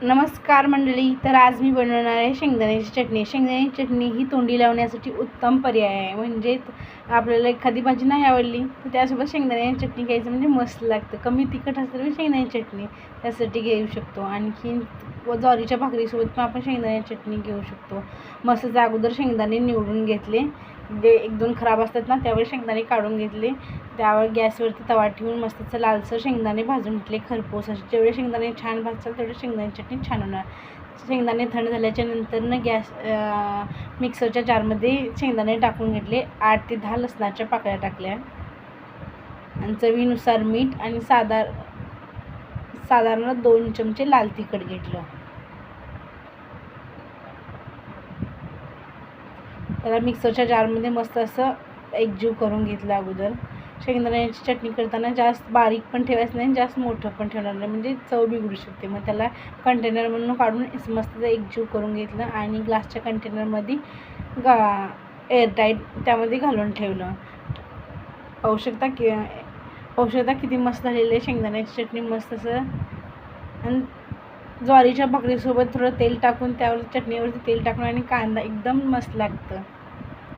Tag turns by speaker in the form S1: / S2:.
S1: नमस्कार मंडळी. तर आज मी बनवणार आहे शेंगदाण्याची चटणी. शेंगदाण्याची चटणी ही तोंडी लावण्यासाठी उत्तम पर्याय आहे. म्हणजे आपल्याला एखादी भाजी नाही आवडली तर त्यासोबत शेंगदाण्याची चटणी घ्यायचं म्हणजे मस्त लागतं. कमी तिखट असलं तरी शेंगदाण्याची चटणी त्यासाठी घेऊ शकतो. आणखी ज्वारीच्या भाकरीसोबत पण आपण शेंगदाण्याची चटणी घेऊ शकतो. मस्त अगोदर शेंगदाणे निवडून घेतले, जे एक दोन खराब असतात ना त्यावर शेंगदाणे काढून घेतले. त्यावर गॅसवरती तवा ठेवून मस्तच लालसर शेंगदाणे भाजून घेतले खरपूस असे. जेवढे शेंगदाणे छान भाजतात तेवढे शेंगदाण्याची चटणी छान होणार. शेंगदाणे थंड झाल्याच्या नंतरनं मिक्सरच्या जारमध्ये शेंगदाणे टाकून घेतले. 8 ते 10 लसणाच्या पाकळ्या टाकल्या आणि चवीनुसार मीठ आणि साधारण 2 चमचे लाल तिखट घेतलं. त्याला मिक्सरच्या जारमध्ये मस्त असं एकजीव करून घेतलं. अगोदर शेंगदाण्याची चटणी करताना जास्त बारीक पण ठेवायचं नाही, जास्त मोठं पण ठेवणार नाही, म्हणजे चव बिघडू शकते. मग त्याला कंटेनरमधून काढून मस्त एकजीव करून घेतलं आणि ग्लासच्या कंटेनरमध्ये एअरटाईट त्यामध्ये घालून ठेवलं. औषधा किती मस्त झालेली आहे शेंगदाण्याची चटणी. मस्त असं. आणि ज्वारीच्या भाकरीसोबत थोडं तेल टाकून त्यावर चटणीवरती तेल टाकून आणि कांदा एकदम मस्त लागतं.